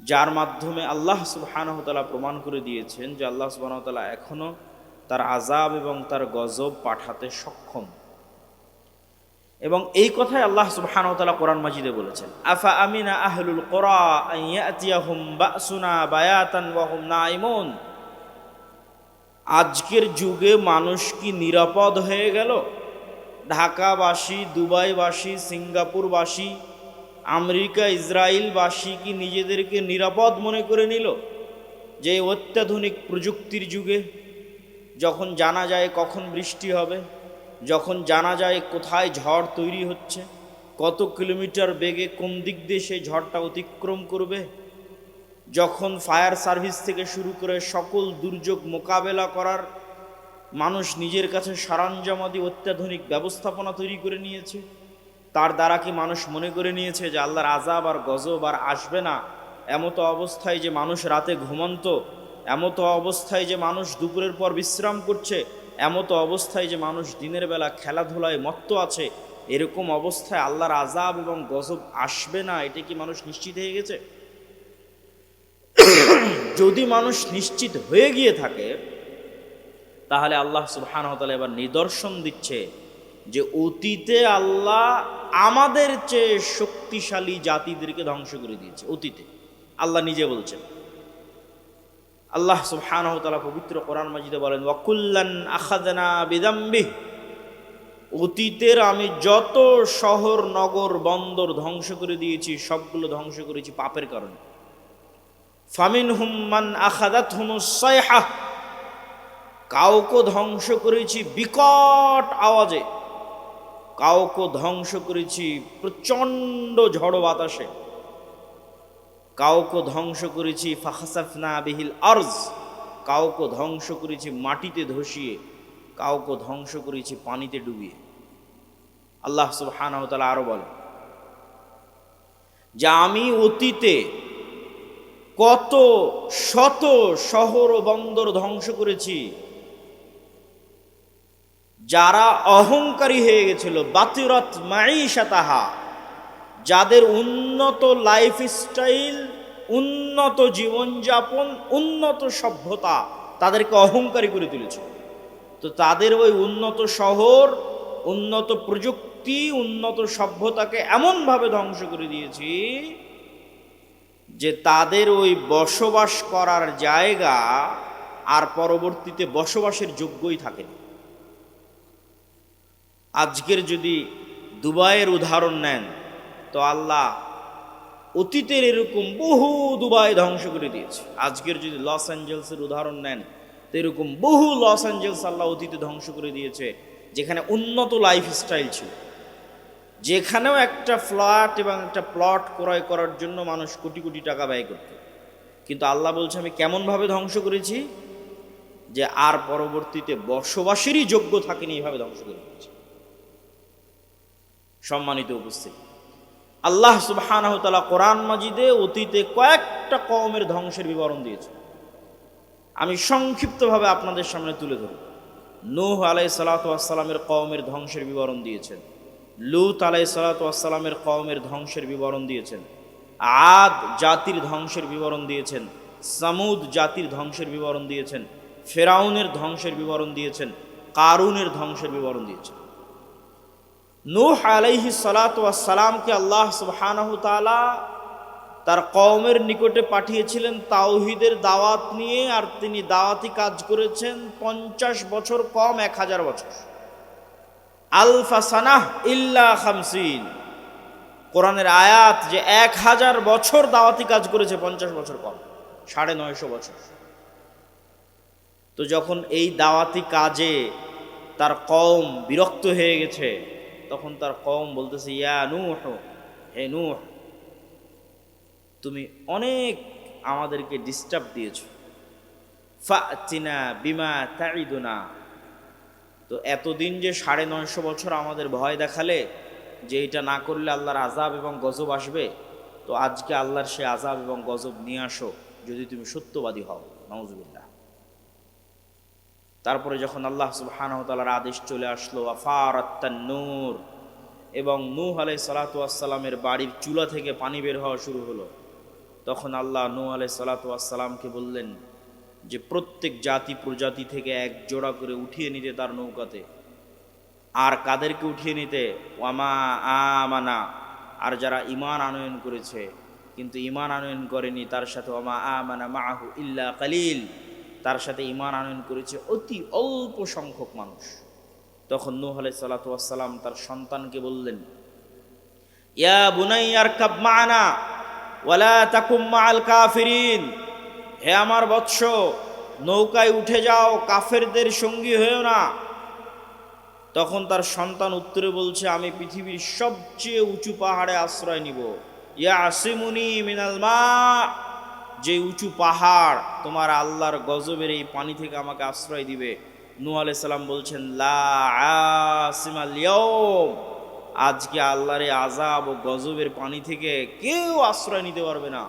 যার মাধ্যমে আল্লাহ সুবহানাহু ওয়া তাআলা প্রমাণ করে দিয়েছেন যে আল্লাহ সুবহানাহু ওয়া তাআলা এখনও তার আযাব এবং তার গজব পাঠাতে সক্ষম। এবং এই কথাই আল্লাহ সুবহানাহু ওয়া তাআলা কোরআন মাজিদে বলেছেন, আফা আমিনা আহলুল কুরা আন ইয়াতিয়াহুম বাসুনা বায়াতান ওয়া হুম নাইমুন। আজকের যুগে মানুষ কি নিরাপদ হয়ে গেল? ঢাকাবাসী, দুবাইবাসী, সিঙ্গাপুরবাসী, আমেরিকা, ইসরায়েলবাসী কি নিজেদেরকে নিরাপদ মনে করে নিল? যে অত্যাধুনিক প্রযুক্তির যুগে যখন জানা যায় কখন বৃষ্টি হবে, যখন জানা যায় কোথায় ঝড় তৈরি হচ্ছে, কত কিলোমিটার বেগে কোন দিক দিয়ে সেই ঝড়টা অতিক্রম করবে, যখন ফায়ার সার্ভিস থেকে শুরু করে সকল দুর্যোগ মোকাবেলা করার মানুষ নিজের কাছে সরঞ্জামাদি অত্যাধুনিক ব্যবস্থাপনা তৈরি করে নিয়েছে, তার দ্বারা কি মানুষ মনে করে নিয়েছে যে আল্লাহর আযাব আর গজব আর আসবে না? এমতো অবস্থায় যে মানুষ রাতে ঘুমন্ত, এমতো অবস্থায় যে মানুষ দুপুরের পর বিশ্রাম করছে, এমতো অবস্থায় যে মানুষ দিনের বেলা খেলাধুলায় মত্ত আছে, এরকম অবস্থায় আল্লাহর আযাব এবং গজব আসবে না, এটা কি মানুষ নিশ্চিত হয়ে গেছে? যদি মানুষ নিশ্চিত হয়ে গিয়ে থাকে, তাহলে আল্লাহ সুবহানাহু ওয়া তাআলা এবার নিদর্শন দিচ্ছে যে অতীতে আল্লাহ আমাদের চেয়ে শক্তিশালী জাতিদেরকে ধ্বংস করে দিয়েছে। অতীতে আল্লাহ নিজে বলছেন। আল্লাহ সুবহানাহু ওয়া তাআলা পবিত্র কোরআন মাজিদে বলেন, ওয়াকুল্লান আখাযনা বিযামবিহি। অতীতের আমি যত শহর, নগর, বন্দর ধ্বংস করে দিয়েছি, সবগুলো ধ্বংস করেছি পাপের কারণে। ফামিনহুম মান আখাযাতহুমুস সাইহা। কাউকে ধ্বংস করেছি বিকট আওয়াজে, কাউকে ধ্বংস করেছি প্রচণ্ড ঝড় বাতাসে, কাউকে ধ্বংস করেছি ফাখাসাফনা বিহিল আরজ, কাউকে ধ্বংস করেছি মাটিতে ধসিয়ে, কাউকে ধ্বংস করেছি পানিতে ডুবিয়ে। আল্লাহ সুবহানাহু ওয়া তাআলা আরো বলেন যে আমি অতীতে কত শত শহর ও বন্দর ধ্বংস করেছি যারা অহংকারী হয়ে গেছিল, বাতিরাত মাঈশাতাহা, যাদের উন্নত লাইফস্টাইল, উন্নত জীবনযাপন, উন্নত সভ্যতা তাদেরকে অহংকারী করে তুলেছে। তো তাদের ওই উন্নত শহর, উন্নত প্রযুক্তি, উন্নত সভ্যতাকে এমনভাবে ধ্বংস করে দিয়েছি যে তাদের ওই বসবাস করার জায়গা আর পরবর্তীতে বসবাসের যোগ্যই থাকেনি। আজকের যদি দুবাইয়ের উদাহরণ নেন, তো আল্লাহ অতীতের এরকম বহু দুবাই ধ্বংস করে দিয়েছে। আজকের যদি লস অ্যাঞ্জেলসের উদাহরণ নেন, তো এরকম বহু লস অ্যাঞ্জেলস আল্লাহ অতীতে ধ্বংস করে দিয়েছে, যেখানে উন্নত লাইফস্টাইল ছিল, যেখানেও একটা ফ্ল্যাট এবং একটা প্লট ক্রয় করার জন্য মানুষ কোটি কোটি টাকা ব্যয় করত। কিন্তু আল্লাহ বলছে আমি কেমনভাবে ধ্বংস করেছি যে আর পরবর্তীতে বসবাসেরই যোগ্য থাকেনি, এইভাবে ধ্বংস করে দিয়েছে। সম্মানিত উপস্থিতি, আল্লাহ সুবহানাহু ওয়া তাআলা কোরআন মাজিদে অতীতে কয়েকটা কওমের ধ্বংসের বিবরণ দিয়েছে। আমি সংক্ষিপ্তভাবে আপনাদের সামনে তুলে ধরব। নূহ আলাইহিস সালাতু ওয়াস সালামের কওমের ধ্বংসের বিবরণ দিয়েছেন, লূত আলাইহিস সালাতু ওয়াস সালামের কওমের ধ্বংসের বিবরণ দিয়েছেন, আদ জাতির ধ্বংসের বিবরণ দিয়েছেন, সামুদ জাতির ধ্বংসের বিবরণ দিয়েছেন, ফেরাউনের ধ্বংসের বিবরণ দিয়েছেন, কারুনের ধ্বংসের বিবরণ দিয়েছেন। নূহ আলাইহিস সালাতু ওয়াস সালামকে আল্লাহ সুবহানাহু ওয়া তাআলা তার কওমের নিকটে পাঠিয়েছিলেন তাওহীদের দাওয়াত নিয়ে, আর তিনি দাওয়াতি কাজ করেছেন 50 বছর কম 1000 বছর। আলফা সানাহ ইল্লা 50, কোরআনের আয়াত যে 1000 বছর দাওয়াতি কাজ করেছে, 50 বছর কম, 950 বছর। তো যখন এই দাওয়াতি কাজে তার কওম বিরক্ত হয়ে গেছে, তখন তার কওম বলতেছে, ইয়া নূহ, হে নূহ, তুমি অনেক আমাদেরকে ডিস্টার্ব দিয়েছো, ফাতিনা বিমা তাইদুনা। তো এতদিন যে 950 বছর আমাদের ভয় দেখালে যে এটা না করলে আল্লাহর আযাব এবং গজব আসবে, তো আজকে আল্লাহর সে আযাব এবং গজব নিয়ে আসো যদি তুমি সত্যবাদী হও। নাউযুবিল্লাহ। তারপরে যখন আল্লাহ সুবহানাহু ওয়া তাআলার আদেশ চলে আসলো, আফারাত তান্নূর, এবং নূহ আলাইহিস সালাতু ওয়াস সালামের বাড়ির চুলা থেকে পানি বের হওয়া শুরু হলো, তখন আল্লাহ নূহ আলাইহিস সালাতু ওয়াস সালামকে বললেন যে প্রত্যেক জাতি প্রজাতি থেকে এক জোড়া করে উঠিয়ে নিতে তার নৌকাতে। আর কাদেরকে উঠিয়ে নিতে? ওয়ামা আমানা, আর যারা ঈমান আনয়ন করেছে কিন্তু ঈমান আনয়ন করেনি তার সাথে ওয়ামা আমানা মাআহু ইল্লা কালিল, তার সাথে ঈমান আনয়ন করেছে অতি অল্প সংখ্যক মানুষ। তখন নূহ আলাইহিস সালাতু ওয়াস সালাম তার সন্তানকে বললেন, ইয়া বুনাইয়া আরকাব মা'ানা ওয়ালা তাকুম মা'আল কাফিরিন, হে আমার বৎস, নৌকায় উঠে যাও, কাফেরদের সঙ্গী হয়েও না। তখন তার সন্তান উত্তরে বলছে, আমি পৃথিবীর সবচেয়ে উঁচু পাহাড়ে আশ্রয় নিব। ইয়া আসিমুনি মিনাল মা, যে উঁচু পাহাড় তোমার আল্লাহর গজবের এই পানি থেকে আমাকে আশ্রয় দিবে। নূহ আলাইহিস সালাম বলছেন, লা আসিমাল ইয়াউম, আজকে আল্লাহর এই আযাব ও গজবের পানি থেকে কেউ আশ্রয় নিতে পারবে না।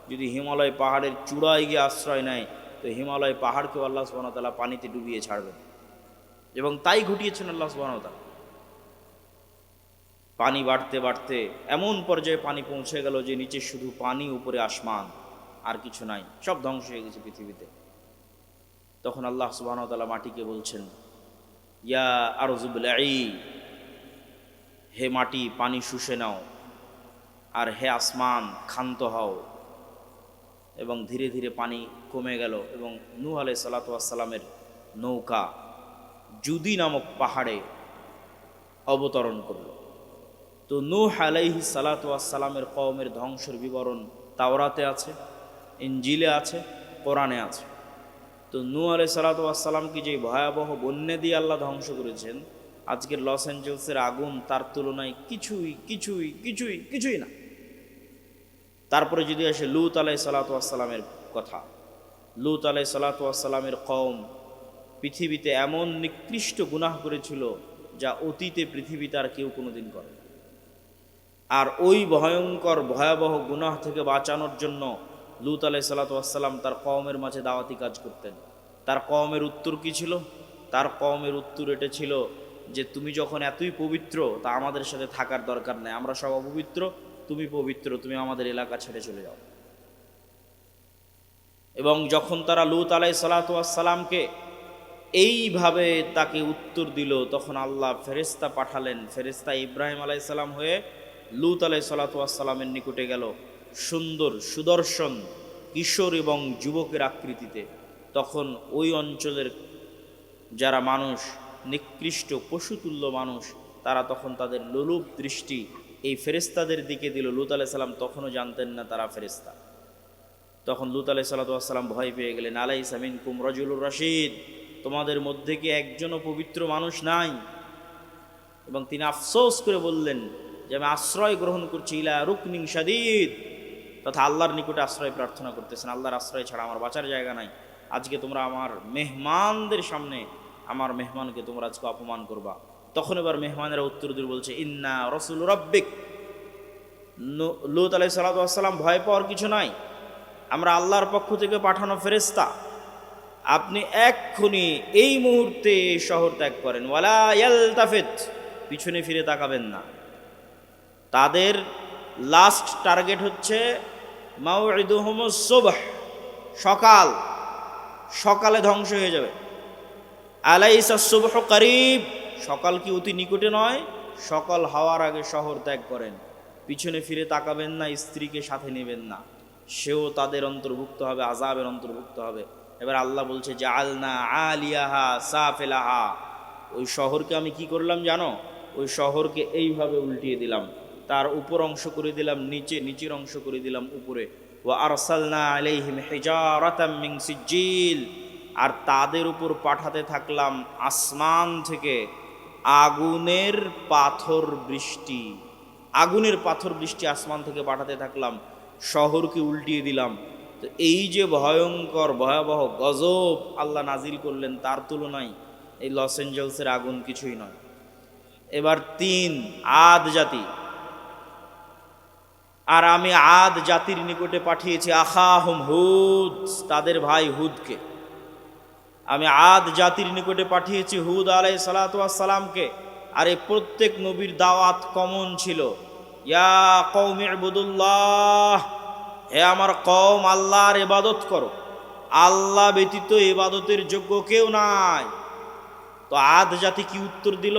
যদি হিমালয় পাহাড়ের চূড়ায় গিয়ে আশ্রয় নেয় তো হিমালয় পাহাড়কেও আল্লাহ সুবহানাহু ওয়া তাআলা পানিতে ডুবিয়ে ছাড়বেন, এবং তাই ঘটিয়েছেন আল্লাহ সুবহানাহু ওয়া তাআলা। পানি বাড়তে বাড়তে এমন পর্যায়ে পানি পৌঁছে গেল যে নিচে শুধু পানি, উপরে আসমান, আর কিছু নাই, সব ধ্বংস হয়ে গেছে পৃথিবীতে। তখন আল্লাহ সুবহানাহু ওয়া তাআলা মাটিকে বলছেন, ইয়া আরযু বলঈ, হে মাটি পানি শুষে নাও, আর হে আসমান ক্ষান্ত হও। এবং ধীরে ধীরে পানি কমে গেল এবং নূহ আলাইহিস সালাতু ওয়াস সালামের নৌকা জুদি নামক পাহাড়ে অবতরণ করল। তো নূহ আলাইহিস সালাতু ওয়াস সালামের কওমের ধ্বংসের বিবরণ তাওরাতে আছে, ইনজিলে আছে, কোরআনে আছে। তো নূহ আলাইহিস সালাতু ওয়াস সালামকে যে ভয়াবহ বন্যা দিয়ে আল্লাহ ধ্বংস করেছেন, আজকের লস অ্যাঞ্জেলসের আগুন তার তুলনায় কিছুই কিছুই কিছুই কিছুই না। তারপরে যদি আসে লূত আলাইহিস সালাতু ওয়াস সালামের কথা, লূত আলাইহিস সালাতু ওয়াস সালামের কওম পৃথিবীতে এমন নিকৃষ্ট গুনাহ করেছিল যা অতীতে পৃথিবীতে আর কেউ কোনোদিন করে। আর ওই ভয়ঙ্কর ভয়াবহ গুনাহ থেকে বাঁচানোর জন্য লূত আলাইহিস সালাতু ওয়াস সালাম তার কওমের মাঝে দাওয়াতি কাজ করতেন। তার কওমের উত্তর কি ছিল? তার কওমের উত্তর এটা ছিল যে তুমি যখন এতই পবিত্র তা আমাদের সাথে থাকার দরকার নেই, আমরা সব অপবিত্র, তুমি পবিত্র, তুমি আমাদের এলাকা ছেড়ে চলে যাও। এবং যখন তারা লূত আলাইহিস সালাতু ওয়াস সালামকে এইভাবে তাকে উত্তর দিল, তখন আল্লাহ ফেরেশতা পাঠালেন। ফেরেশতা ইব্রাহিম আলাইহিস সালাম হয়ে লূত আলাইহিস সালাতু ওয়াস সালামের নিকটে গেল, সুন্দর সুদর্শন কিশোর এবং যুবকের আকৃতিতে। তখন ওই অঞ্চলের যারা মানুষ, নিকৃষ্ট পশুতুল্য মানুষ, তারা তখন তাদের লোলুপ দৃষ্টি এই ফেরেশতাদের দিকে দিল। লূত আলাইহিস সালাম তখনও জানতেন না তারা ফেরেশতা। তখন লূত আলাইহিস সালাতু ওয়াস সালাম ভয় পেয়ে গেলেন, আলাইসা মিনকুম রাজুলুর রাশীদ, তোমাদের মধ্যে কি একজনও পবিত্র মানুষ নাই? এবং তিনি আফসোস করে বললেন যে আমি আশ্রয় গ্রহণ করছি ইলা রুকনিন শাদীদ, তথা আল্লাহর নিকটে আশ্রয় প্রার্থনা করতেছেন, আল্লাহর আশ্রয় ছাড়া আমার বাঁচার জায়গা নাই। আজকে তোমরা আমার মেহমানদের সামনে আমার মেহমানকে তোমরা আজকে অপমান করবা। তখন এবার মেহমানেরা উত্তর দিয়ে বলছে, ইন্না রাসূলু রাব্বিক। লূত আলাইহিস সালাতু ওয়াস সালাম, ভয় পাওয়ার কিছু নাই, আমরা আল্লাহর পক্ষ থেকে পাঠানো ফেরেশতা, আপনি এক্ষুনি এই মুহূর্তে এই শহর ত্যাগ করেন। ওয়ালা ইয়ালতাফিত, পিছনে ফিরে তাকাবেন না। তাদের লাস্ট টার্গেট হচ্ছে মাউইদুহুমুস সুবহ, সকাল, সকালে ধ্বংস হয়ে যাবে। আলাইসাস সুবহু করিব, সকাল কি অতি নিকটে নয়? সকাল হওয়ার আগে শহর ত্যাগ করেন, পিছনে ফিরে তাকাবেন না, স্ত্রীকে সাথে নেবেন না, সেও তাদের অন্তর্ভুক্ত হবে, আযাবের অন্তর্ভুক্ত হবে। এবার আল্লাহ বলছে, জাআলনা আলিয়াহা সাফিলাহা, ওই শহরকে আমি কি করলাম জানো? ওই শহরকে এইভাবে উল্টিয়ে দিলাম, তার উপর অংশ করে দিলাম নিচে, নিচের অংশ করে দিলাম উপরে। ওয়া আরসালনা আলাইহিম হিজারাতাম মিন সিজ্জিল, আর তাদের উপর পাঠাতে থাকলাম আসমান থেকে আগুনের পাথর বৃষ্টি। আগুনের পাথর বৃষ্টি আসমান থেকে পাঠাতে থাকলাম, শহরকে উল্টিয়ে দিলাম। তো এই যে ভয়ঙ্কর ভয়াবহ গজব আল্লাহ নাজিল করলেন, তার তুলনায় এই লস অ্যাঞ্জেলসের আগুন কিছুই নয়। এবার 3 আদ জাতি, আর আমি আদ জাতির নিকটে পাঠিয়েছি আখাহুম হুদ, তাদের ভাই হুদকে। আমি আদ জাতির নিকটে পাঠিয়েছি হুদ আলাইহিস সালাতু ওয়াস সালামকে। আর এই প্রত্যেক নবীর দাওয়াত কমন ছিল, ইয়া কওমি ইবুদুল্লাহ, হে আমার কওম, আল্লাহর ইবাদত করো, আল্লাহ ব্যতীত ইবাদতের যোগ্য কেউ নাই। তো আদ জাতি কি উত্তর দিল?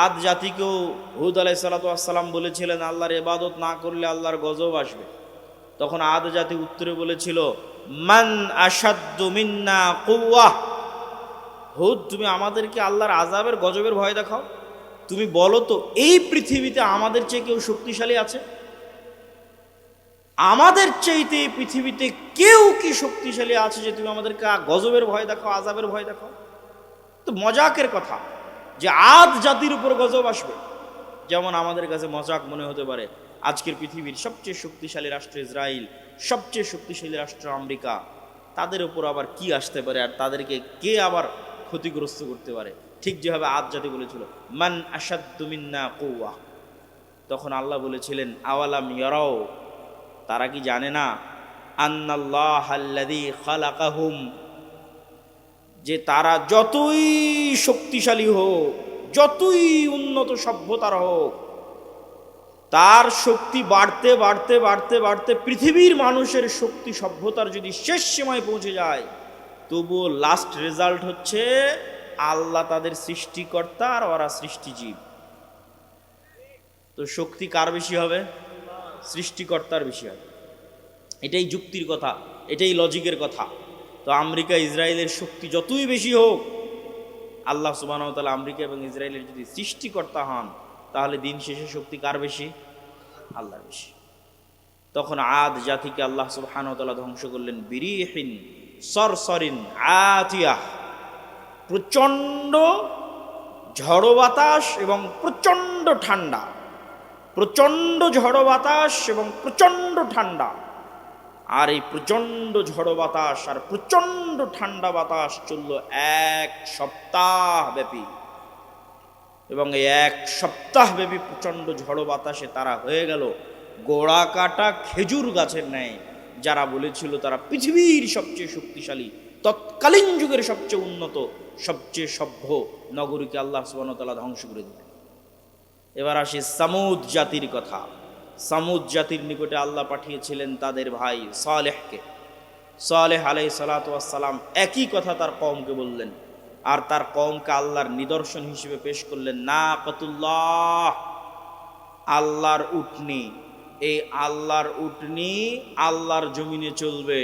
আদ জাতিকেও হুদ আলাইহিস সালাতু ওয়াস সালাম বলেছিলেন আল্লাহর ইবাদত না করলে আল্লাহর গজব আসবে। তখন আদ জাতি উত্তরে বলেছিল, মান আশাদ্দু মিন্না কুওয়া। হুদ, তুমি আমাদেরকে আল্লাহর আযাবের গজবের ভয় দেখাও। তুমি বলো তো, এই পৃথিবীতে আমাদের চেয়ে কেউ শক্তিশালী আছে? আমাদের চাইতে এই পৃথিবীতে কেউ কি শক্তিশালী আছে যে তুমি আমাদেরকে গজবের ভয় দেখাও, আযাবের ভয় দেখাও? তো মজাকের কথা যে আদ জাতির উপর গজব আসবে। যেমন আমাদের কাছে মজাক মনে হতে পারে আজকের পৃথিবীর সবচেয়ে শক্তিশালী রাষ্ট্র ইসরায়েল, সবচেয়ে শক্তিশালী রাষ্ট্র আমেরিকা, তাদের উপর আবার কি আসতে পারে আর তাদেরকে কে আবার ক্ষতিগ্রস্ত করতে পারে? ঠিক যেভাবে আদ জাতি বলেছিল মান আশাদ্দু মিন্না কুওয়া। তখন আল্লাহ বলেছিলেন আওয়ালাম ইয়ারাও, তারা কি জানে না আন্নাল্লাহাল্লাযী খালাকাহুম, যে তারা যতই শক্তিশালী হোক, যতই উন্নত সভ্যতার হোক, তার শক্তি বাড়তে বাড়তে বাড়তে বাড়তে পৃথিবীর মানুষের শক্তি সভ্যতার যদি শেষ সীমায় পৌঁছে যায়, তবুও লাস্ট রেজাল্ট হচ্ছে আল্লাহ তাদের সৃষ্টিকর্তা আর ওরা সৃষ্টিজীব। তো শক্তি কার বেশি হবে? সৃষ্টিকর্তার বেশি হবে। এটাই যুক্তির কথা, এটাই লজিকের কথা। তো আমেরিকা ইসরায়েলের শক্তি যতই বেশি হোক, আল্লাহ সুবহানাহু ওয়া তাআলা আমেরিকা এবং ইসরায়েলের যদি সৃষ্টিকর্তা হন, তাহলে দিন শেষে শক্তি কার বেশি? আল্লাহর বেশি। তখন আদ জাতিকে আল্লাহ সুবহানাহু ওয়া তাআলা ধ্বংস করলেন বিরিহিন সরসরিন আতিয়াহ, প্রচণ্ড ঝড়ো বাতাস এবং প্রচণ্ড ঠান্ডা, প্রচণ্ড ঝড়ো বাতাস এবং প্রচণ্ড ঠান্ডা। আর এই প্রচণ্ড ঝড়ো বাতাস আর প্রচণ্ড ঠান্ডা বাতাস চলল 1 সপ্তাহ ব্যাপী। এবং এই 1 সপ্তাহ ব্যাপী প্রচণ্ড ঝড়ো বাতাসে তারা হয়ে গেল গোড়া কাটা খেজুর গাছের ন্যায়। যারা বলেছিল তারা পৃথিবীর সবচেয়ে শক্তিশালী, তৎকালীন যুগের সবচেয়ে উন্নত, সবচেয়ে সভ্য নগরীকে আল্লাহ সুবহানাহু ওয়া তাআলা ধ্বংস করে দিলেন। এবার আসি সামুদ জাতির কথা। সামুদ জাতির নিকটে আল্লাহ পাঠিয়েছিলেন তাদের ভাই সালেহকে। সালেহ আলাইহিস সালাতু ওয়াস সালাম একই কথা তার কওমকে বললেন, আর তার কওমকে আল্লাহর নিদর্শন হিসেবে পেশ করলেন নাকাতুল্লাহ, আল্লাহর উটনি। এই আল্লাহর উটনি আল্লাহর জমিনে চলবে,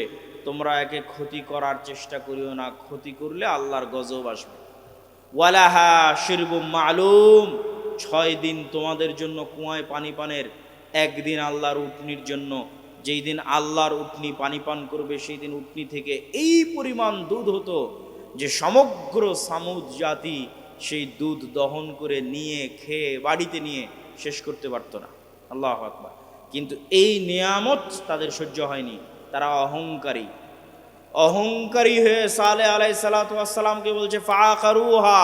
তোমরা একে ক্ষতি করার চেষ্টা করিও না, ক্ষতি করলে আল্লাহর গজব আসবে। ওয়ালাহা শিরবুম মালুম, 6 দিন তোমাদের জন্য কুয়ায় পানি পানের, একদিন আল্লাহর উটনির জন্য। যেই দিন আল্লাহর উটনি পানি পান করবে, সেই দিন উটনি থেকে এই পরিমাণ দুধ হতো যে সমগ্র সামুদ জাতি সেই দুধ দহন করে নিয়ে খেয়ে বাড়িতে নিয়ে শেষ করতে পারত না। আল্লাহু আকবার। কিন্তু এই নিয়ামত তাদের সহ্য হয়নি, তারা অহংকারী। অহংকারী হয়ে সালেহ আলাইহিস সালাতু ওয়াস সালামকে বলছে ফাআকারুহা,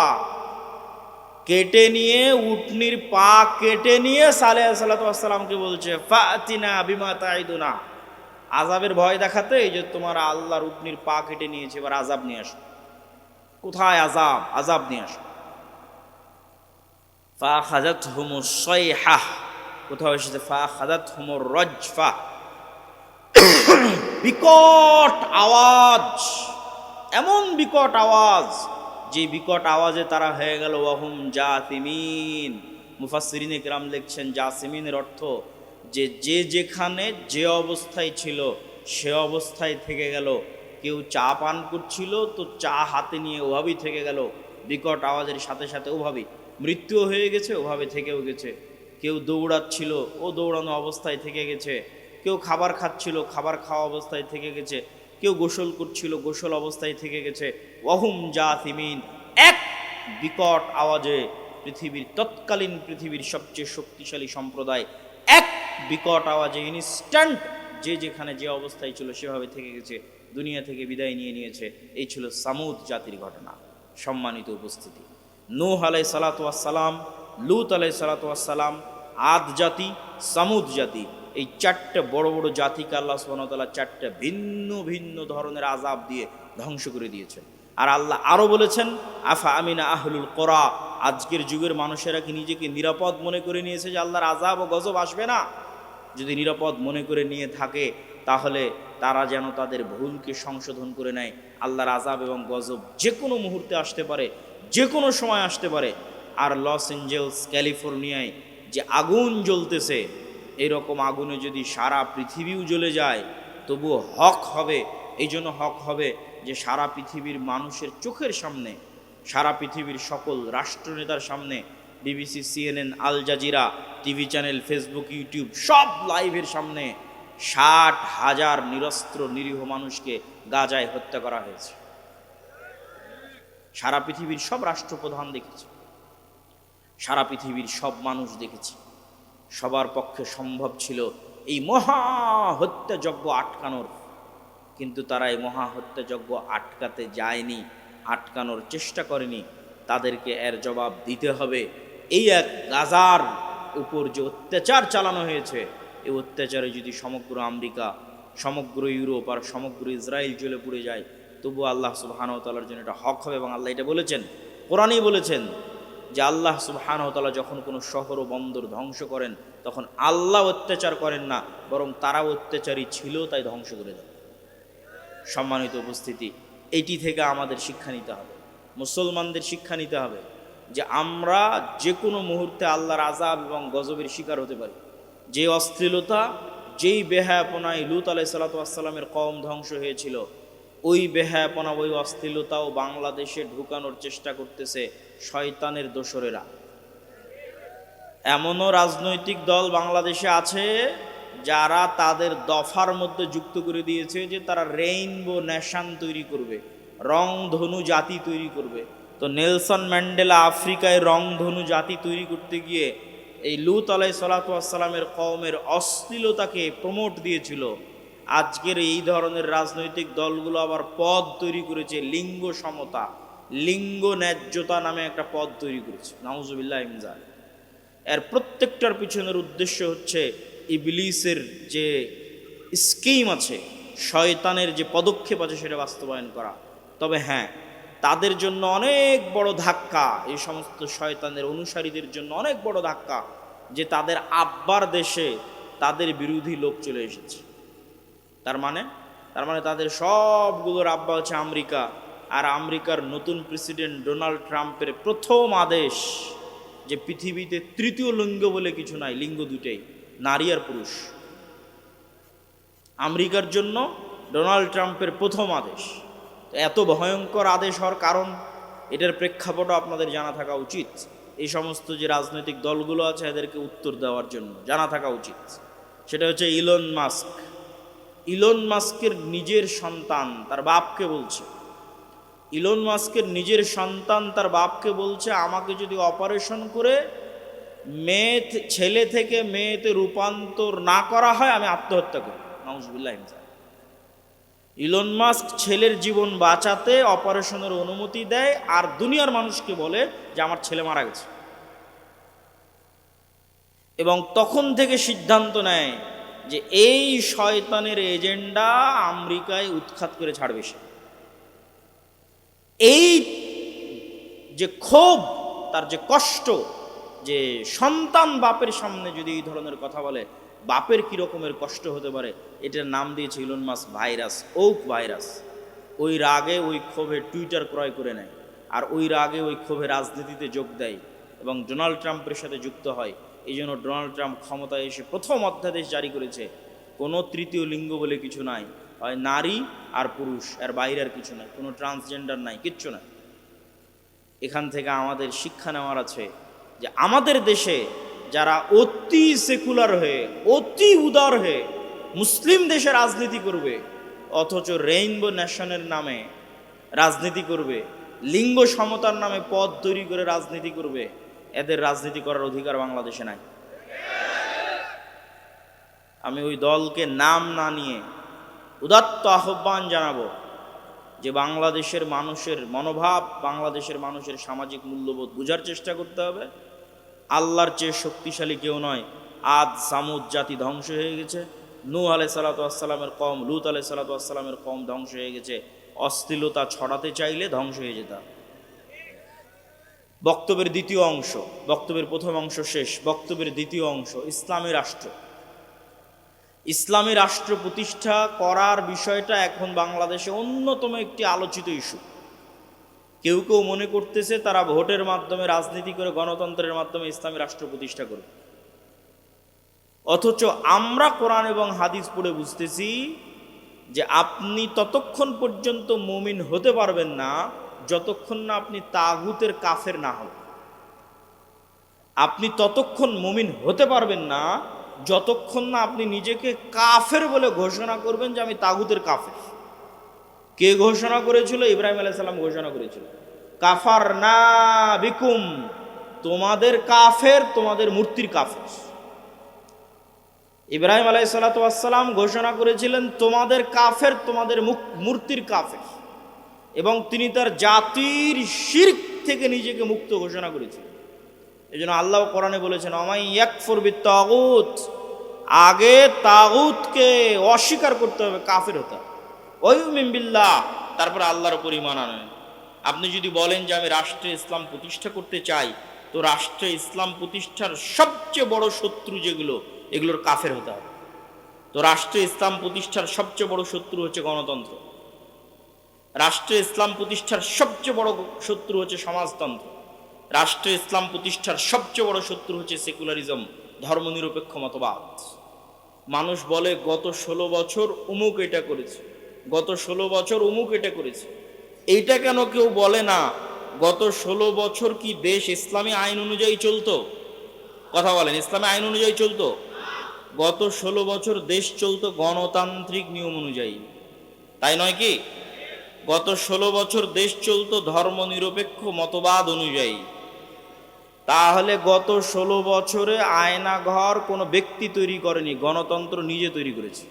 কেটে নিয়ে, উটনির পা কেটে নিয়ে সালেহ আলাইহিস সালাতু ওয়াস সালামকে বলছে ফাতিনা বিমা তাইদুনা, আযাবের ভয় দেখাতে। এই যে তোমার আল্লাহর উটনির পা কেটে নিয়েছে, এবার আযাব নিয়ে আসো। কোথায় আযাব? আযাব নিয়ে আসো। ফাখাযাতহুমুস সাইহা, কোথাও এসেছে ফাখাযাতহুমুর রাজফা, বিকট আওয়াজ, এমন বিকট আওয়াজ যে বিকট আওয়াজে তারা হয়ে গেল ওয়াহুম জাসিমিন। মুফাসসিরিনে কেরাম লিখছেন জাসিমিনের অর্থ যে যে যেখানে যে অবস্থায় ছিল সে অবস্থায় থেকে গেল। কেউ চা পান করছিল তো চা হাতে নিয়ে ওভাবেই থেকে গেল, বিকট আওয়াজের সাথে সাথে ওভাবেই মৃত্যু হয়ে গেছে, ওভাবে থেকেও গেছে। কেউ দৌড়াচ্ছিল, ও দৌড়ানো অবস্থায় থেকে গেছে। কেউ খাবার খাচ্ছিল, খাবার খাওয়া অবস্থায় থেকে গেছে। কেউ গোসল করছিল, গোসল অবস্থায় থেকে গেছে। ওয়াহুম জাসিমিন, এক বিকট আওয়াজে পৃথিবীর তৎকালীন পৃথিবীর সবচেয়ে শক্তিশালী সম্প্রদায় এক বিকট আওয়াজে ইনস্ট্যান্ট যে যেখানে যে অবস্থায় ছিল সেভাবে থেকে গেছে, দুনিয়া থেকে বিদায় নিয়ে নিয়েছে। এই ছিল সামুদ জাতির ঘটনা। সম্মানিত উপস্থিতি, নূহ আলাইহিস সালাতু ওয়াস সালাম, লূত আলাইহিস সালাতু ওয়াস সালাম, আদ জাতি, সামুদ জাতি, এই 4টে বড় বড় জাতিকে আল্লাহ সুবহানাহু ওয়া তাআলা 4টে ভিন্ন ভিন্ন ধরনের আযাব দিয়ে ধ্বংস করে দিয়েছেন। আর আল্লাহ আরও বলেছেন আফা আমিনা আহলুল কোরা, আজকের যুগের মানুষেরা কি নিজেকে নিরাপদ মনে করে নিয়েছে যে আল্লাহর আযাব ও গজব আসবে না? যদি নিরাপদ মনে করে নিয়ে থাকে তাহলে তারা যেন তাদের ভুলকে সংশোধন করে নেয়। আল্লাহর আযাব এবং গজব যে কোনো মুহূর্তে আসতে পারে, যে কোনো সময় আসতে পারে। আর লস এঞ্জেলস ক্যালিফোর্নিয়ায় যে আগুন জ্বলতেছে, এরকম আগুনে যদি সারা পৃথিবীও জ্বলে যায় তবুও হক হবে। এই জন্য হক হবে যে সারা পৃথিবীর মানুষের চোখের সামনে, সারা পৃথিবীর সকল রাষ্ট্রনেতার সামনে, BBC, CNN, Al Jazeera, TV channel, Facebook, YouTube সব লাইভের সামনে 60,000 নিরস্ত্র নিরীহ মানুষকে গাজায় হত্যা করা হয়েছে। সারা পৃথিবীর সব রাষ্ট্রপ্রধান দেখেছে, সারা পৃথিবীর সব মানুষ দেখেছে। সবার পক্ষে সম্ভব ছিল এই মহা হত্যাযজ্ঞ আটকানোর, কিন্তু তারা এই মহা হত্যাযজ্ঞ আটকাতে যায়নি, আটকানোর চেষ্টা করেনি। তাদেরকে এর জবাব দিতে হবে। এই এক গাজার উপর যে অত্যাচার চালানো হয়েছে, এই অত্যাচারে যদি সমগ্র আমেরিকা, সমগ্র ইউরোপ আর সমগ্র ইসরায়েল জ্বলে পুড়ে যায়, তবু আল্লাহ সুবহানাহু ওয়া তাআলার জন্য এটা হক হবে। এবং আল্লাহ এটা বলেছেন, কোরআনেই বলেছেন যে আল্লাহ সুবহানাহু ওয়া তাআলা যখন কোনো শহর ও বন্দর ধ্বংস করেন, তখন আল্লাহ অত্যাচার করেন না, বরং তারা অত্যাচারী ছিল তাই ধ্বংস করে দেন। সম্মানিত উপস্থিতি, এইটি থেকে আমাদের শিক্ষা নিতে হবে, মুসলমানদের শিক্ষা নিতে হবে যে আমরা যে কোনো মুহূর্তে আল্লাহর আযাব এবং গজবের শিকার হতে পারি। যে অশ্লীলতা, যেই বেহায়াপনায় লূত আলাইহিস সালাতু ওয়াস সালামের কওম ধ্বংস হয়েছিল, ওই বেহায়াপনা, ওই অশ্লীলতাও বাংলাদেশে ঢুকানোর চেষ্টা করতেছে শয়তানের দোসরেরা। এমনও রাজনৈতিক দল বাংলাদেশে আছে যারা তাদের দফার মধ্যে যুক্ত করে দিয়েছে যে তারা রেইনবো নেশন তৈরি করবে, রংধনু জাতি তৈরি করবে। তো নেলসন ম্যান্ডেলা আফ্রিকায় রংধনু জাতি তৈরি করতে গিয়ে এই লূত আলাইহিস সালাতু ওয়াস সালামের কওমের অশ্লীলতাকে প্রমোট দিয়েছিল। আজকের এই ধরনের রাজনৈতিক দলগুলো আবার পদ তৈরি করেছে লিঙ্গ সমতা, লিঙ্গ ন্যায্যতা নামে একটা পদ তৈরি করেছে। নাউজুবিল্লাহ মিন যালিক। এর প্রত্যেকটার পিছনের উদ্দেশ্য হচ্ছে ইবলিসের যে স্কিম আছে, শয়তানের যে পদক্ষেপ আছে, সেটা বাস্তবায়ন করা। তবে হ্যাঁ, তাদের জন্য অনেক বড় ধাক্কা, এই সমস্ত শয়তানের অনুসারীদের জন্য অনেক বড় ধাক্কা যে তাদের আব্বার দেশে তাদের বিরোধী লোক চলে এসেছে। তার মানে তাদের সবগুলোর আব্বা হচ্ছে আমেরিকা। আর আমেরিকার নতুন প্রেসিডেন্ট ডোনাল্ড ট্রাম্পের প্রথম আদেশ যে পৃথিবীতে তৃতীয় লিঙ্গ বলে কিছু নাই, লিঙ্গ দুটেই, নারী আর পুরুষ। আমেরিকার জন্য ডোনাল্ড ট্রাম্পের প্রথম আদেশ। এত ভয়ঙ্কর আদেশ হওয়ার কারণ, এটার প্রেক্ষাপটও আপনাদের জানা থাকা উচিত। এই সমস্ত যে রাজনৈতিক দলগুলো আছে এদেরকে উত্তর দেওয়ার জন্য জানা থাকা উচিত। সেটা হচ্ছে ইলন মাস্ক। ইলন মাস্কের নিজের সন্তান তার বাপকে বলছে, ইলন মাস্কের নিজের সন্তান তার বাপকে বলছে, আমাকে যদি অপারেশন করে ছেলে থেকে মেয়েতে রূপান্তর না করা হয় আমি আত্মহত্যা করি। নাউজুবিল্লাহ। ইলন মাস্ক ছেলের জীবন বাঁচাতে অপারেশনের অনুমতি দেয় আর দুনিয়ার মানুষকে বলে যে আমার ছেলে মারা গেছে, এবং তখন থেকে সিদ্ধান্ত নেয় যে এই শয়তানের এজেন্ডা আমেরিকায় উৎখাত করে ছাড়বে সে। এই যে ক্ষোভ, তার যে কষ্ট, যে সন্তান বাপের সামনে যদি এই ধরনের কথা বলে, বাপের কি রকমের কষ্ট হতে পারে, এটার নাম দিয়েছে Elon Musk virus, woke virus. ওই রাগে, ওই ক্ষোভে টুইটার ক্রয় করে নেয়, আর ওই রাগে, ওই ক্ষোভে রাজনীতিতে যোগ দেয় এবং ডোনাল্ড ট্রাম্পের সাথে যুক্ত হয়। এই জন্য ডোনাল্ড ট্রাম্প ক্ষমতায় এসে প্রথম অধ্যাদেশ জারি করেছে, কোনো তৃতীয় লিঙ্গ বলে কিছু নাই, হয় নারী আর পুরুষ, এর বাইরে আর কিছু নাই, কোনো ট্রান্সজেন্ডার নাই, কিচ্ছু নাই। এখান থেকে আমাদের শিক্ষা নেওয়ার আছে যে আমাদের দেশে যারা অতি সেকুলার হয়ে, অতি উদার হয়ে মুসলিম দেশে রাজনীতি করবে, অথচ রেইনবো নেশনের নামে রাজনীতি করবে, লিঙ্গ সমতার নামে পদ তৈরি করে রাজনীতি করবে, এদের রাজনীতি করার অধিকার বাংলাদেশে নাই। আমি ওই দলকে নাম না নিয়ে উদাত্ত আহ্বান জানাবো যে বাংলাদেশের মানুষের মনোভাব, বাংলাদেশের মানুষের সামাজিক মূল্যবোধ বুঝার চেষ্টা করতে হবে। আল্লাহর চেয়ে শক্তিশালী কেউ নয়। আদ সামুদ জাতি ধ্বংস হয়ে গেছে, নূহ আলাইহিস সালাতু ওয়াস সালামের কওম, লূত আলাইহিস সালাতু ওয়াস সালামের কওম ধ্বংস হয়ে গেছে। অশ্লীলতা ছড়াতে চাইলে ধ্বংস হয়ে যেত। বক্তব্যের দ্বিতীয় অংশ, বক্তব্যের প্রথম অংশ শেষ, বক্তব্যের দ্বিতীয় অংশ, ইসলামী রাষ্ট্র। ইসলামী রাষ্ট্র প্রতিষ্ঠা করার বিষয়টা এখন বাংলাদেশে অন্যতম একটি আলোচিত ইস্যু। কেউ কেউ মনে করতেছে তারা ভোটের মাধ্যমে, রাজনীতি করে, গণতন্ত্রের মাধ্যমে ইসলামী রাষ্ট্র প্রতিষ্ঠা করবে। অথচ আমরা কোরআন এবং হাদিস পড়ে বুঝতেছি যে আপনি ততক্ষণ পর্যন্ত মুমিন হতে পারবেন না যতক্ষণ না আপনি তাগুতের কাফের না হন। আপনি ততক্ষণ মুমিন হতে পারবেন না যতক্ষণ না আপনি নিজেকে কাফের বলে ঘোষণা করবেন যে আমি তাগুতের কাফের। কে ঘোষণা করেছিল? ইব্রাহিম আলাইহিস সালাম ঘোষণা করেছিল, কাফারনা বিকুম, তোমাদের কাফের, তোমাদের মূর্তির কাফের। ইব্রাহিম আলাইহিস সালাম ঘোষণা করেছিলেন তোমাদের কাফের, তোমাদের মূর্তির কাফের, এবং তিনি তার জাতির শিরক থেকে নিজেকে মুক্ত ঘোষণা করেছিলেন। এই জন্য আল্লাহ কোরআনে বলেছেন, আমাই ইয়াকফুর বিত্তাগুত, আগে তাগুতকে অস্বীকার করতে হবে, কাফের হতে হবে, ওয়ায়ুমিন বিল্লাহ, তারপরে আল্লাহর উপর ঈমান আনবেন। আপনি যদি বলেন যে আমি রাষ্ট্রে ইসলাম প্রতিষ্ঠা করতে চাই, তো রাষ্ট্রে ইসলাম প্রতিষ্ঠার সবচেয়ে বড় শত্রু যেগুলো, এগুলোর কাফের হতে হবে। তো রাষ্ট্রে ইসলাম প্রতিষ্ঠার সবচেয়ে বড় শত্রু হচ্ছে গণতন্ত্র, রাষ্ট্রে ইসলাম প্রতিষ্ঠার সবচেয়ে বড় শত্রু হচ্ছে সমাজতন্ত্র, রাষ্ট্রে ইসলাম প্রতিষ্ঠার সবচেয়ে বড় শত্রু হচ্ছে সেকুলারিজম, ধর্মনিরপেক্ষ মতবাদ। মানুষ বলে গত 16 বছর অমুক এটা করেছে, গত 16 বছর অমুক এটা করেছে। এইটা কেন কেউ বলে না গত 16 বছর কি দেশ ইসলামী আইন অনুযায়ী চলতো? কথা বলেন, ইসলামী আইন অনুযায়ী চলতো? গত 16 বছর দেশ চলতো গণতান্ত্রিক নিয়ম অনুযায়ী, তাই নয় কি? গত 16 বছর দেশ চলতো ধর্মনিরপেক্ষ মতবাদ অনুযায়ী। তাহলে গত 16 বছরে আয়নাঘর কোনো ব্যক্তি তৈরি করেনি, গণতন্ত্র নিজে তৈরি করেছে।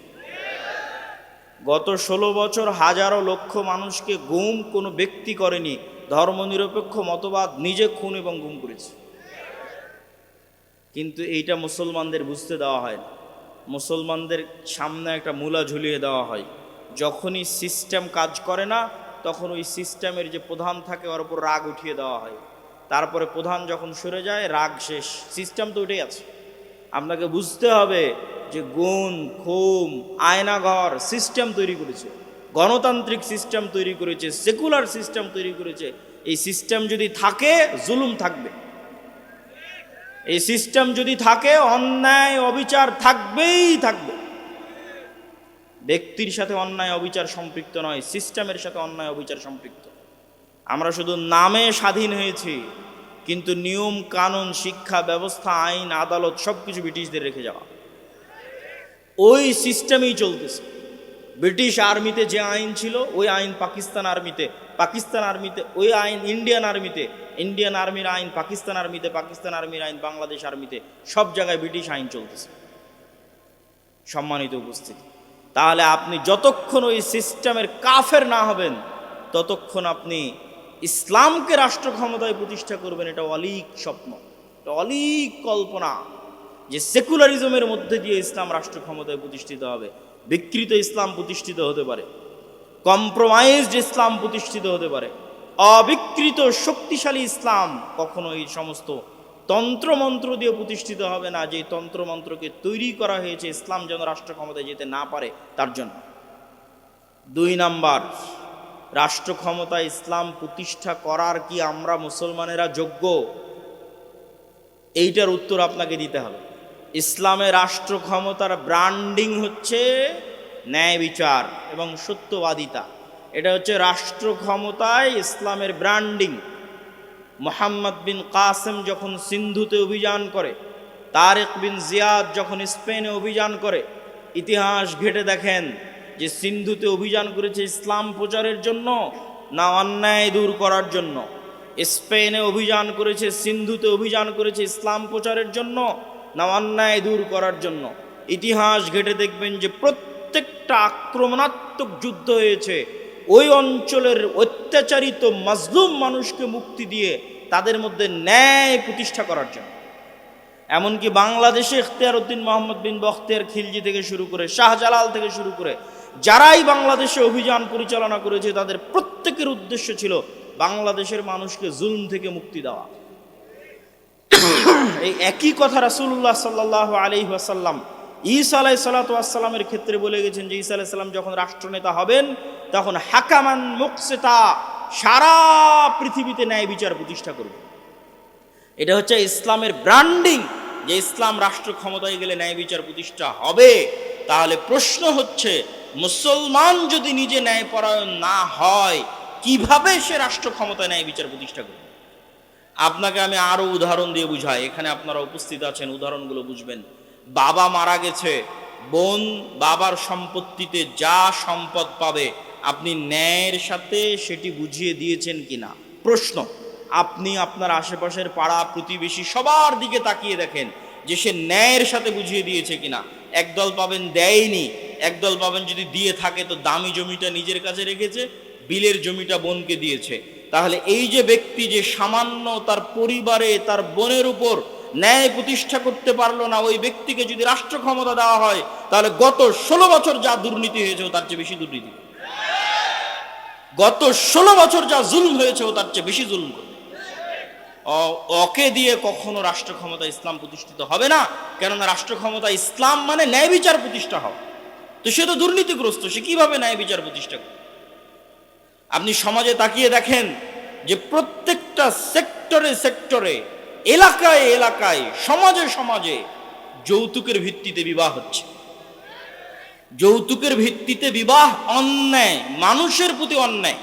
গত 16 বছর হাজারো লক্ষ মানুষকে গুম কোনো ব্যক্তি করেনি, ধর্মনিরপেক্ষ মতবাদ নিজে খুন এবং গুম করেছে। কিন্তু এইটা মুসলমানদের বুঝতে দেওয়া হয় না। মুসলমানদের সামনে একটা মূলা ঝুলিয়ে দেওয়া হয়, যখনই সিস্টেম কাজ করে না তখন ওই সিস্টেমের যে প্রধান থাকে ওর উপর রাগ উঠিয়ে দেওয়া হয়। তারপরে প্রধান যখন সরে যায় রাগ শেষ, সিস্টেম তো উঠেই আছে। আপনাকে বুঝতে হবে যে গুণ, খুম, আয়নাঘর সিস্টেম তৈরি করেছে, গণতান্ত্রিক সিস্টেম তৈরি করেছে, সেকুলার সিস্টেম তৈরি করেছে। এই সিস্টেম যদি থাকে জুলুম থাকবে, এই সিস্টেম যদি থাকে অন্যায় অবিচার থাকবেই থাকবে। ব্যক্তির সাথে অন্যায় অবিচার সম্পৃক্ত নয়, সিস্টেমের সাথে অন্যায় অবিচার সম্পৃক্ত। আমরা শুধু নামে স্বাধীন হয়েছি, কিন্তু নিয়ম কানুন, শিক্ষা ব্যবস্থা, আইন, আদালত সবকিছু ব্রিটিশদের রেখে যাওয়া। ওই সিস্টেমেই চলতেছে। ব্রিটিশ আর্মিতে যে আইন ছিল ওই আইন পাকিস্তান আর্মিতে, পাকিস্তান আর্মিতে ওই আইন ইন্ডিয়ান আর্মিতে, ইন্ডিয়ান আর্মির আইন পাকিস্তান আর্মিতে, পাকিস্তান আর্মির আইন বাংলাদেশ আর্মিতে, সব জায়গায় ব্রিটিশ আইন চলতেছে। সম্মানিত উপস্থিতি, তাহলে আপনি যতক্ষণ ওই সিস্টেমের কাফের না হবেন ততক্ষণ আপনি ইসলামকে রাষ্ট্র ক্ষমতায় প্রতিষ্ঠা করবেন, এটা অলীক স্বপ্ন, এটা অলীক কল্পনা যে সেকুলারিজমের মধ্যে দিয়ে ইসলাম রাষ্ট্র ক্ষমতায় প্রতিষ্ঠিত হবে। বিকৃত ইসলাম প্রতিষ্ঠিত হতে পারে, কম্প্রোমাইজড ইসলাম প্রতিষ্ঠিত হতে পারে, অবিকৃত শক্তিশালী ইসলাম কখনো এই সমস্ত তন্ত্রমন্ত্র দিয়ে প্রতিষ্ঠিত হবে না, যে তন্ত্রমন্ত্রকে তৈরি করা হয়েছে ইসলাম যেন রাষ্ট্র ক্ষমতায় যেতে না পারে তার জন্য। 2 নাম্বার, রাষ্ট্র ক্ষমতায় ইসলাম প্রতিষ্ঠা করার কি আমরা মুসলমানেরা যোগ্য? এইটার উত্তর আপনাকে দিতে হবে। ইসলামের রাষ্ট্র ক্ষমতার ব্র্যান্ডিং হচ্ছে ন্যায় বিচার এবং সত্যবাদিতা। এটা হচ্ছে রাষ্ট্র ক্ষমতায় ইসলামের ব্র্যান্ডিং। মোহাম্মদ বিন কাসেম যখন সিন্ধুতে অভিযান করে, তারেক বিন জিয়াদ যখন স্পেনে অভিযান করে, ইতিহাস ঘেটে দেখেন যে সিন্ধুতে অভিযান করেছে ইসলাম প্রচারের জন্য না অন্যায় দূর করার জন্য? স্পেনে অভিযান করেছে, সিন্ধুতে অভিযান করেছে ইসলাম প্রচারের জন্য না অন্যায় দূর করার জন্য? ইতিহাস ঘেটে দেখবেন যে প্রত্যেকটা আক্রমণাত্মক যুদ্ধ হয়েছে ওই অঞ্চলের অত্যাচারিত মাজলুম মানুষকে মুক্তি দিয়ে তাদের মধ্যে ন্যায় প্রতিষ্ঠা করার জন্য। এমনকি বাংলাদেশে ইখতিয়ার উদ্দিন মোহাম্মদ বিন বখতিয়ার খিলজি থেকে শুরু করে শাহজালাল থেকে শুরু করে যারাই বাংলাদেশে অভিযান পরিচালনা করেছে তাদের প্রত্যেকের উদ্দেশ্য ছিল বাংলাদেশের মানুষকে জুলম থেকে মুক্তি দেওয়া। এই একই কথা রাসূলুল্লাহ সাল্লাল্লাহু আলাইহি ওয়াসাল্লাম ঈসা আলাইহিসসালামের ক্ষেত্রে বলে গেছেন যে ঈসা আলাইহিস সালাম যখন রাষ্ট্রনেতা হবেন তখন হাকামান মুকসিতা, সারা পৃথিবীতে ন্যায় বিচার প্রতিষ্ঠা করবে। এটা হচ্ছে ইসলামের ব্র্যান্ডিং, যে ইসলাম রাষ্ট্র ক্ষমতায় গেলে ন্যায় বিচার প্রতিষ্ঠা হবে। তাহলে প্রশ্ন হচ্ছে, মুসলমান যদি নিজে ন্যায়পরায়ণ না হয় কিভাবে সে রাষ্ট্র ক্ষমতায় ন্যায় বিচার প্রতিষ্ঠা করবে? আপনাকে আমি আরো উদাহরণ দিয়ে বুঝাই, এখানে আপনারা উপস্থিত আছেন, উদাহরণগুলো বুঝবেন। বাবা মারা গেছে, বোন বাবার সম্পত্তিতে যা সম্পদ পাবে আপনি ন্যায়ের সাথে সেটি বুঝিয়ে দিয়েছেন কিনা? প্রশ্ন। আপনি আপনার আশেপাশের পাড়া প্রতিবেশী সবার দিকে তাকিয়ে দেখেন যে সে ন্যায়ের সাথে বুঝিয়ে দিয়েছে কিনা। একদল পাবেন দেয়নি, একদল পাবেন যদি দিয়ে থাকে তো দামি জমিটা নিজের কাছে রেখেছে, বিলের জমিটা বোনকে দিয়েছে। তাহলে এই যে ব্যক্তি যে সামান্য তার পরিবারে তার বোনের উপর ন্যায় প্রতিষ্ঠা করতে পারলো না, ওই ব্যক্তিকে যদি রাষ্ট্র ক্ষমতা দেওয়া হয় তাহলে গত 16 বছর যা দুর্নীতি হয়েছে তার চেয়ে বেশি দুর্নীতি, গত 16 বছর যা জুলুম হয়েছে তার চেয়ে বেশি জুলুম করবে। ওকে দিয়ে কখনো রাষ্ট্র ক্ষমতা ইসলাম প্রতিষ্ঠিত হবে না, কেননা রাষ্ট্র ক্ষমতা ইসলাম মানে ন্যায় বিচার প্রতিষ্ঠা হবে। তো সে তো দুর্নীতিগ্রস্ত, সে কিভাবে ন্যায় বিচার প্রতিষ্ঠা করবে? আপনি সমাজে তাকিয়ে দেখেন যে প্রত্যেকটা সেক্টরে সেক্টরে, এলাকায় এলাকায়, সমাজে সমাজে যৌতুকের ভিত্তিতে বিবাহ হচ্ছে। যৌতুকের ভিত্তিতে বিবাহ অন্যায়, মানুষের প্রতি অন্যায়।